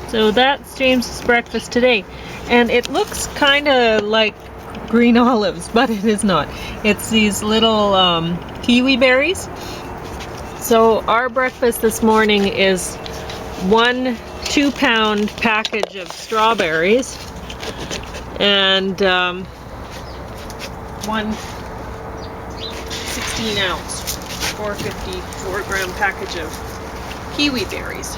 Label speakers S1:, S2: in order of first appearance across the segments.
S1: So that's James's breakfast today. And it looks kind of like green olives, but it is not. It's these little kiwi berries. So our breakfast this morning is 1 2-pound package of strawberries and one 16-ounce 454-gram package of kiwi berries.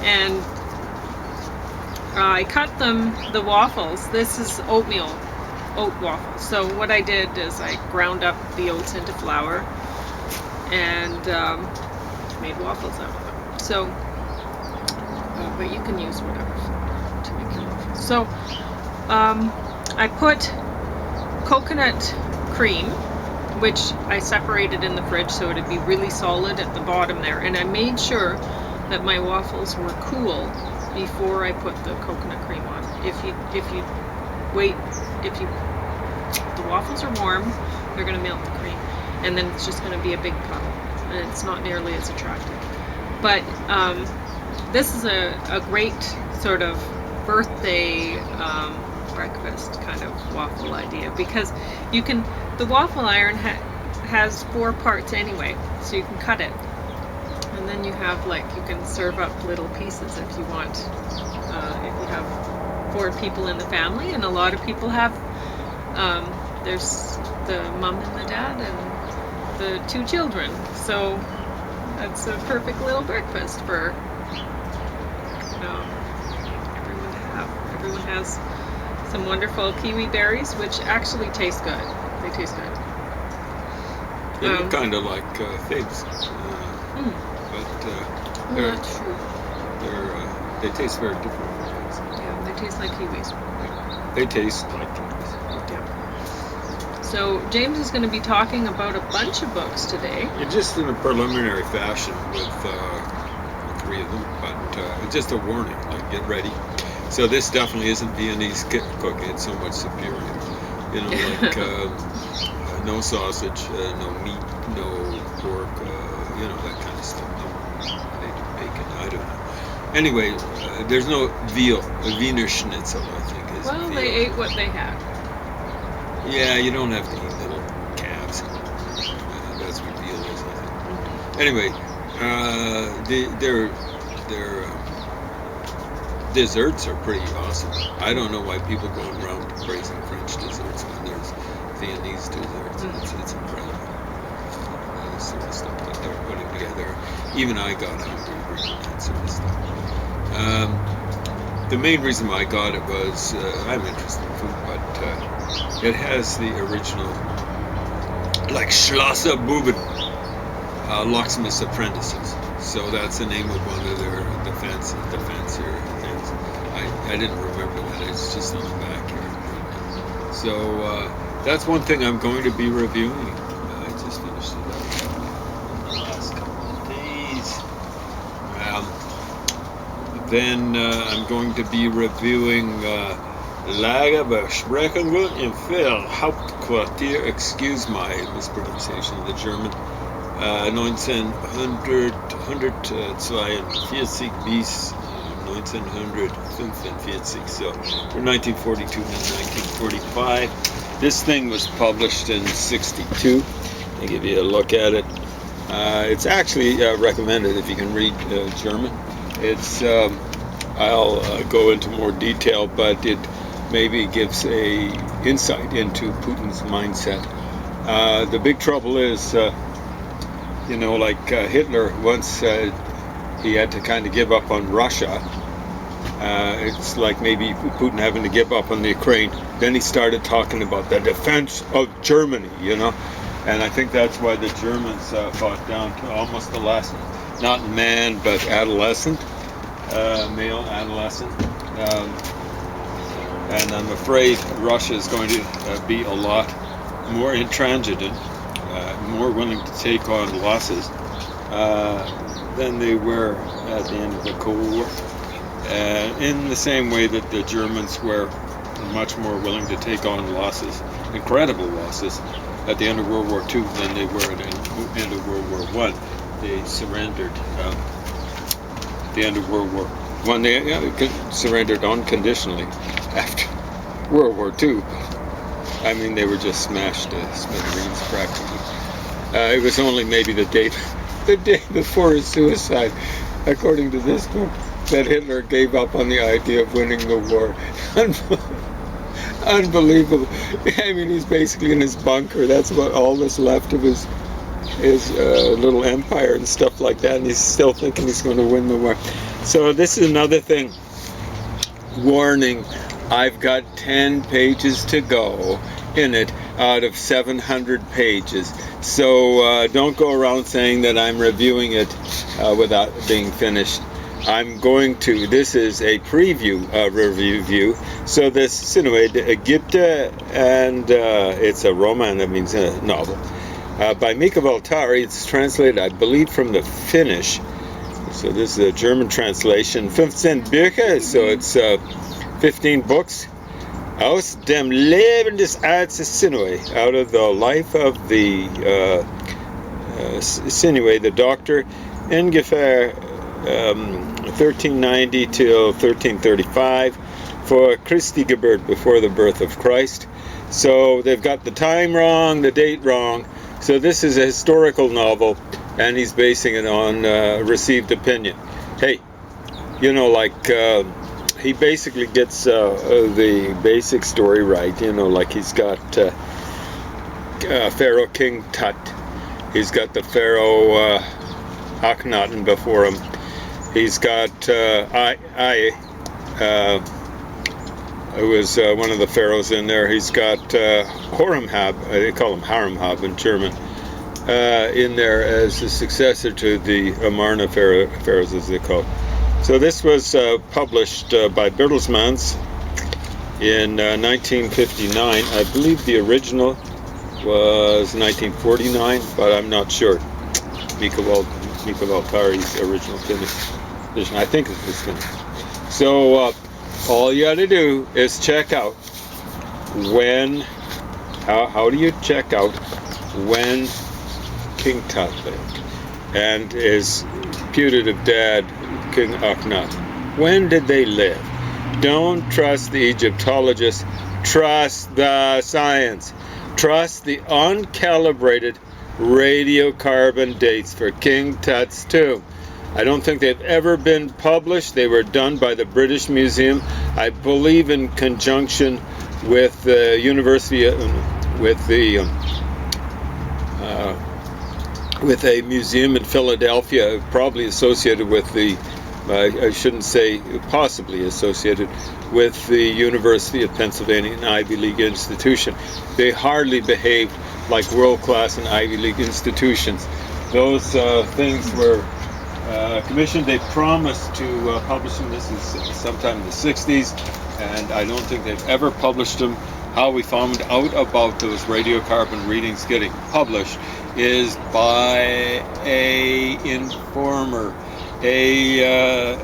S1: And I cut them, the waffles. This is oat waffles. So what I did is I ground up the oats into flour and made waffles out of them. So, but you can use whatever to make your waffles. So I put coconut cream, which I separated in the fridge so it'd be really solid at the bottom there, and I made sure that my waffles were cool before I put the coconut cream on. If the waffles are warm, they're going to melt the cream, and then it's just going to be a big puddle, and it's not nearly as attractive. But this is a great sort of birthday breakfast kind of waffle idea, because the waffle iron has 4 parts anyway, so you can cut it, and then you have you can serve up little pieces if you want. If you have 4 people in the family, and a lot of people have, there's the mom and the dad and the 2 children, so that's a perfect little breakfast for everyone to have. Everyone has some wonderful kiwi berries, which actually taste good. They taste good.
S2: They look kind of like figs, but
S1: not true.
S2: They taste very different from figs.
S1: Yeah, they taste like kiwis.
S2: They taste like kiwis.
S1: Yeah. So James is going to be talking about a bunch of books today.
S2: Just in a preliminary fashion with 3 of them, but just a warning, get ready. So this definitely isn't Viennese cooking, it's so much superior. No sausage, no meat, no pork, that kind of stuff. No bacon, I don't know. Anyway, there's no veal. A Wiener Schnitzel, I think, is
S1: Well,
S2: veal.
S1: they ate what they had.
S2: Yeah, you don't have to eat little calves. That's what veal is, I think. Anyway, their desserts are pretty awesome. I don't know why people go around praising French desserts when there's Viennese desserts. It's incredible. The sort of stuff that they're putting together. Even I got hungry reading that sort of stuff. The main reason why I got it was I'm interested in food, but it has the original, Schlosser Buben, locksmith's apprentices. So that's the name of one of their fancier things. I didn't remember that. It's just on the back here. So that's one thing I'm going to be reviewing. I just finished it up in the last couple of days. Then I'm going to be reviewing Lagerbesprechungen im Hauptquartier, excuse my mispronunciation of the German, 1942 bis 1945, so from 1942 to 1945. This thing was published in '62. I'll give you a look at it. It's actually recommended if you can read German. It's I'll go into more detail, but it maybe gives a insight into Putin's mindset. The big trouble is, Hitler once said he had to kind of give up on Russia. It's like maybe Putin having to give up on the Ukraine. Then he started talking about the defense of Germany, and I think that's why the Germans fought down to almost the last, not man, but male adolescent. And I'm afraid Russia is going to be a lot more intransigent, more willing to take on losses than they were at the end of the Cold War. In the same way that the Germans were much more willing to take on losses, incredible losses, at the end of World War II than they were at the end of World War I. they surrendered at the end of World War I. They surrendered unconditionally after World War II. I mean, they were just smashed to smithereens practically. It was only maybe the day before his suicide, according to this book, that Hitler gave up on the idea of winning the war. Unbelievable. I mean, he's basically in his bunker. That's what all that's left of his little empire and stuff like that, and he's still thinking he's going to win the war. So this is another thing. Warning, I've got 10 pages to go in it out of 700 pages. So don't go around saying that I'm reviewing it without being finished. I'm going to, this is a preview review. So this, anyway, Egypte, and it's a roman, that means a novel, by Mika Valtari. It's translated, I believe, from the Finnish. So this is a German translation. 15 Bücher, so it's 15 books. Aus dem Leben des Arztes Sinue, out of the life of the Sinue, the doctor, ungefähr 1390 till 1335, for Christi Geburt, before the birth of Christ. So they've got the time wrong, the date wrong. So this is a historical novel, and he's basing it on received opinion. Hey, you know, like he basically gets the basic story right. You know, like he's got Pharaoh King Tut. He's got the Pharaoh Akhenaten before him. He's got who was one of the pharaohs in there. He's got Horemhab, they call him Haremhab in German, in there as a successor to the Amarna pharaohs, as they call. So this was published by Bertelsmanns in 1959. I believe the original was 1949, but I'm not sure. Mika Valtari's original edition, I think it was finished. So all you got to do is check out when, how do you check out when King Tut lived and his putative dad, King Akhenaten. When did they live? Don't trust the Egyptologists, trust the science. Trust the uncalibrated radiocarbon dates for King Tut's tomb. I don't think they've ever been published. They were done by the British Museum, I believe, in conjunction with the University, with a museum in Philadelphia, probably associated with the, I shouldn't say possibly associated with the University of Pennsylvania, an Ivy League institution. They hardly behaved like world-class and Ivy League institutions. Those things were commissioned. They promised to publish them. This is sometime in the 60s, and I don't think they've ever published them. How we found out about those radiocarbon readings getting published is by a informer, a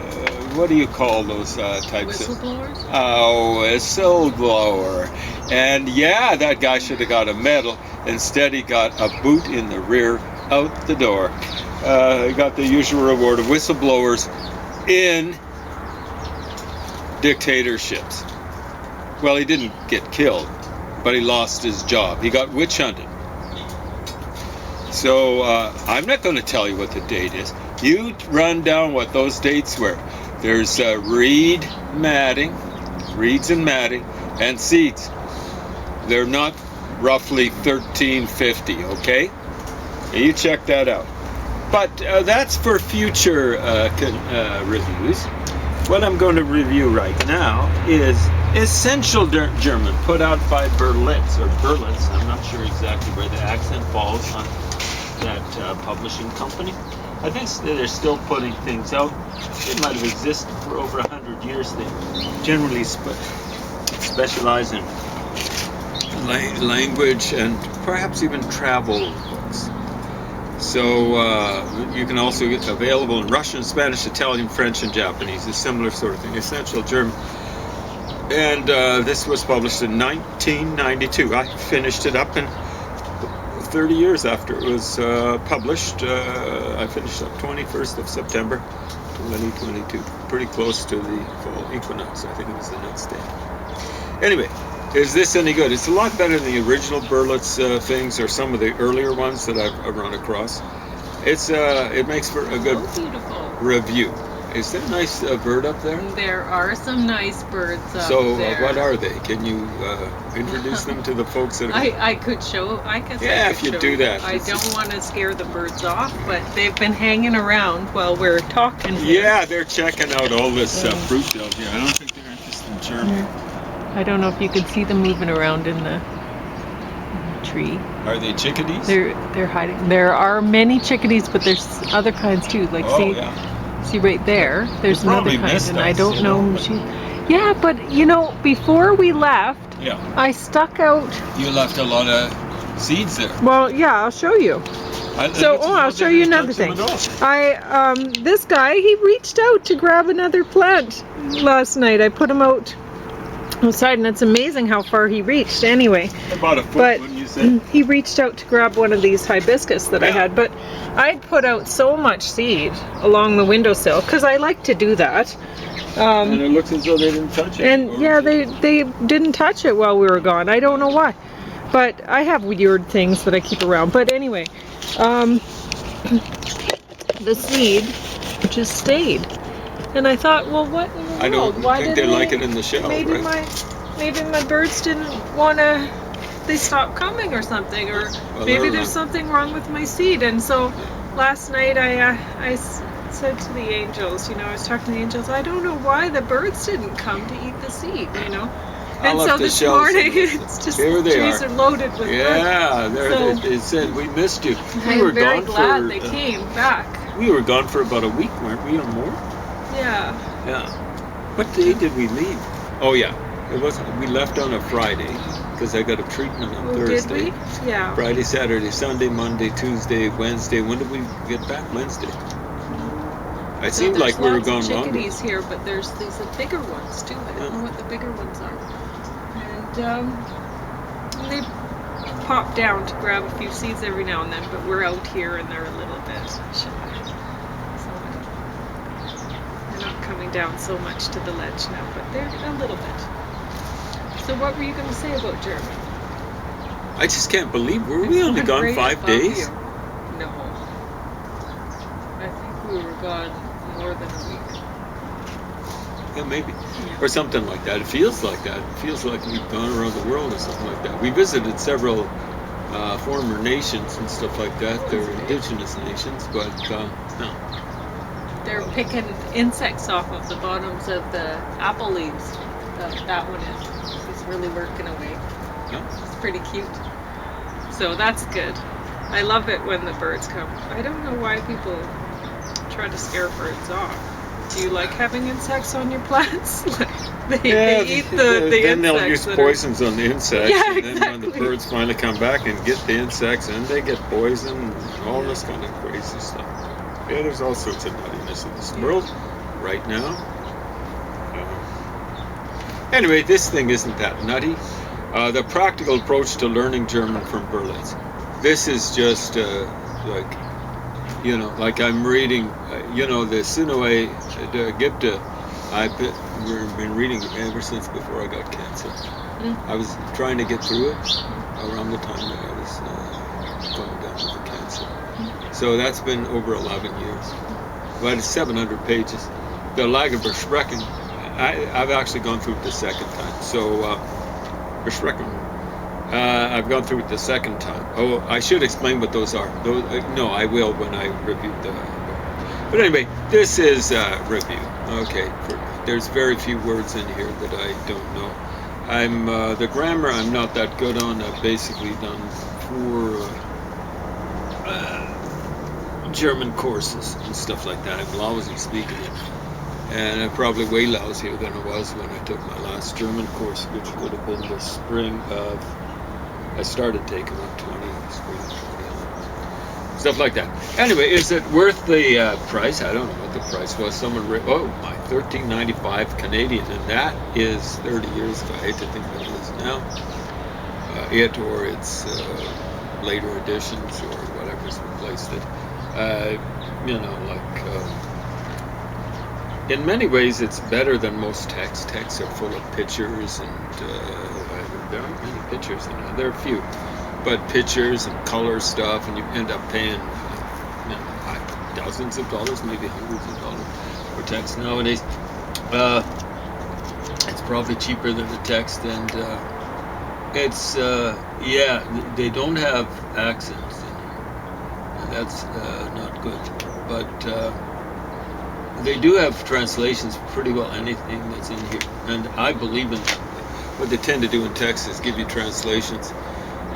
S2: what do you call those types of
S1: whistleblowers?
S2: Oh, whistleblower. And yeah, that guy should have got a medal. Instead, he got a boot in the rear, out the door. He got the usual reward of whistleblowers in dictatorships. Well, he didn't get killed, but he lost his job. He got witch hunted. So I'm not going to tell you what the date is. You run down what those dates were. There's reeds and matting, and seeds. They're not roughly 1350, okay? And you check that out. But that's for future reviews. What I'm going to review right now is Essential German, put out by Berlitz. I'm not sure exactly where the accent falls on that publishing company. I think they're still putting things out. It might have existed for over 100 years. They generally specialize in language and perhaps even travel books. So you can also get available in Russian, Spanish, Italian, French, and Japanese. A similar sort of thing. Essential German. And this was published in 1992. I finished it up in 30 years after it was published. I finished up 21st of September 2022. Pretty close to the fall equinox. I think it was the next day. Anyway, is this any good? It's a lot better than the original Berlitz things or some of the earlier ones that I've run across. It makes for a good review. Is there a nice bird up there?
S1: There are some nice birds up
S2: so,
S1: there.
S2: So what are they? Can you introduce them to the folks that are...
S1: I could show, I guess
S2: yeah,
S1: I
S2: if
S1: could
S2: you
S1: show
S2: do that.
S1: I don't want to scare the birds off, but they've been hanging around while we're talking here.
S2: Yeah, they're checking out all this fruit out here. I don't think they're interested in German.
S1: I don't know if you can see them moving around in the tree.
S2: Are they chickadees?
S1: They're hiding. There are many chickadees, but there's other kinds too. Like see right there. There's another kind, and I don't know who she. Yeah, but you know, before we left, I stuck out.
S2: You left a lot of seeds there.
S1: Well, yeah, I'll show you. I'll show you another thing. This guy, he reached out to grab another plant last night. I put him out outside, and it's amazing how far he reached. Anyway,
S2: about a foot, wouldn't you say?
S1: He reached out to grab one of these hibiscus that I had, but I'd put out so much seed along the windowsill because I like to do that.
S2: And it looks as though they didn't touch it.
S1: And yeah, they didn't touch it while we were gone. I don't know why, but I have weird things that I keep around. But anyway, the seed just stayed. And I thought, well, what in the world?
S2: I don't think they like it in the shell,
S1: maybe
S2: right?
S1: Maybe my birds didn't want to, they stopped coming or something, or maybe there's something wrong with my seed. And so last night I said to the angels, I was talking to the angels, I don't know why the birds didn't come to eat the seed, And so this morning, it's just the trees are loaded with birds.
S2: Yeah, they said, we missed you.
S1: I'm very glad they came back.
S2: We were gone for about a week, weren't we, or more?
S1: Yeah.
S2: Yeah. What day did we leave? Oh yeah, we left on a Friday because I got a treatment on Thursday.
S1: Did we? Yeah.
S2: Friday, Saturday, Sunday, Monday, Tuesday, Wednesday. When did we get back? Wednesday. It seemed like we were gone longer.
S1: There's chickadees here, but there's these bigger ones too. I don't know what the bigger ones are. And they pop down to grab a few seeds every now and then, but we're out here and they're a little bit shy. Not coming down so much to the ledge now, but they're a little bit. So what were you going to say about German?
S2: I just can't believe, were we only gone 5 days?
S1: No. I think we were gone more than a week.
S2: Yeah, maybe. Yeah. Or something like that. It feels like that. It feels like we've gone around the world or something like that. We visited several former nations and stuff like that. They're indigenous nations, but no.
S1: They're picking insects off of the bottoms of the apple leaves. That one is. He's really working away.
S2: Yeah.
S1: It's pretty cute. So that's good. I love it when the birds come. I don't know why people try to scare birds off. Do you like having insects on your plants? they eat the
S2: then
S1: insects.
S2: They'll use poisons on the insects.
S1: Yeah,
S2: and then when the birds finally come back and get the insects, and they get poisoned and all this kind of crazy stuff. Yeah, there's all sorts of nuttiness in this world right now. Anyway, this thing isn't that nutty. The practical approach to learning German from Berlitz. This is just like I'm reading, the Sinue de Gipta. I've been reading ever since before I got cancer. I was trying to get through it around the time that I was going down with the cancer. So that's been over 11 years. But it's 700 pages. The Lagerbesprechen, I've actually gone through it the second time. So, Besprechen, I've gone through it the second time. Oh, I should explain what those are. No, I will when I review the book. But anyway, this is a review. Okay, there's very few words in here that I don't know. The grammar I'm not that good on. I've basically done 4 German courses and stuff like that. I'm lousy speaking it. And I'm probably way lousier than I was when I took my last German course, which would have been the spring of, I started taking it spring 2011. Stuff like that. Anyway, is it worth the price? I don't know what the price was. Someone wrote, oh my, $13.95 Canadian, and that is 30 years ago. I hate to think what it is now. Or its later editions or whatever's replaced it. In many ways, it's better than most texts. Texts are full of pictures, and there aren't many pictures in it. There are a few, but pictures and color stuff, and you end up paying dozens of dollars, maybe hundreds of dollars for text nowadays. It's probably cheaper than the text, and they don't have accents, and that's not good. But they do have translations for pretty well anything that's in here, and I believe in what they tend to do in text is give you translations,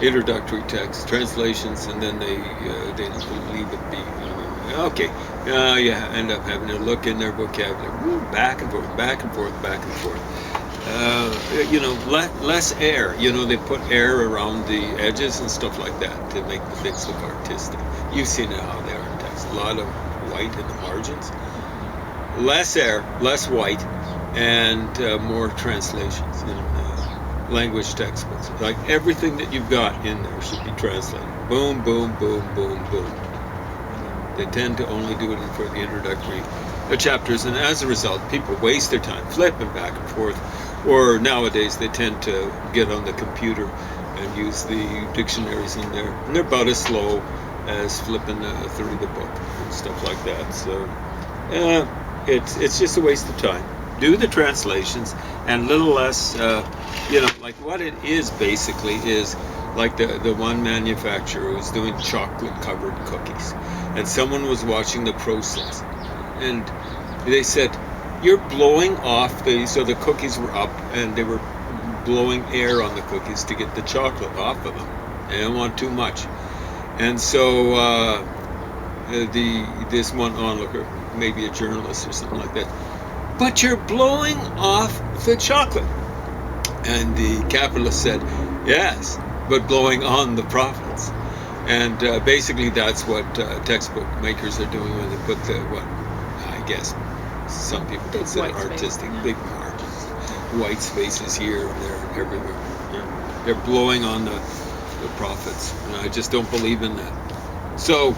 S2: introductory text, translations, and then they leave it be. Okay, you end up having to look in their vocabulary, back and forth, back and forth, back and forth. Less air. They put air around the edges and stuff like that to make the things look artistic. You've seen it how they are in text. A lot of white in the margins. Less air, less white, and more translations in language textbooks. Like everything that you've got in there should be translated. Boom, boom, boom, boom, boom. They tend to only do it for the introductory chapters, and as a result, people waste their time flipping back and forth. Or nowadays, they tend to get on the computer and use the dictionaries in there, and they're about as slow as flipping through the book and stuff like that. So, it's just a waste of time. Do the translations and a little less, like what it is basically is like the one manufacturer was doing chocolate-covered cookies, and someone was watching the process, and they said, "You're blowing off so the cookies were up, and they were blowing air on the cookies to get the chocolate off of them. They didn't want too much." And so this one onlooker, maybe a journalist or something like that, "But you're blowing off the chocolate." And the capitalist said, "Yes, but blowing on the profits." And basically that's what textbook makers are doing when they put I guess some people consider artistic, big margins, white spaces here and there and everywhere. Yeah. They're blowing on the profits, and I just don't believe in that. So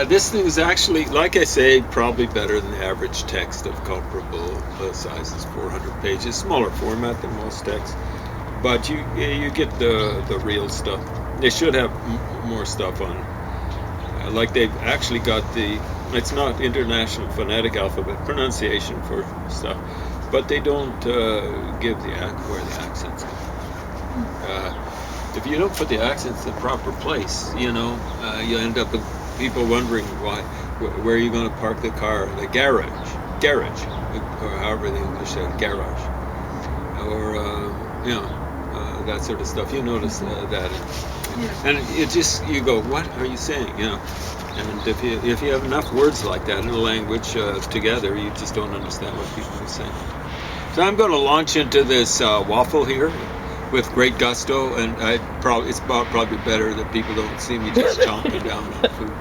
S2: this thing is actually, like I say, probably better than the average text of comparable sizes, 400 pages, smaller format than most texts. But you get the real stuff. They should have more stuff on, like they've actually got it's not International Phonetic Alphabet pronunciation for stuff, but they don't give where the accents come. If you don't put the accents in the proper place, you end up with people wondering where are you going to park the car? The garage, or however the English say it, garage, or that sort of stuff. You notice that, and you go, what are you saying? And if you have enough words like that in a language together, you just don't understand what people are saying. So I'm going to launch into this waffle here with great gusto, and it's probably better that people don't see me just chomping down on food.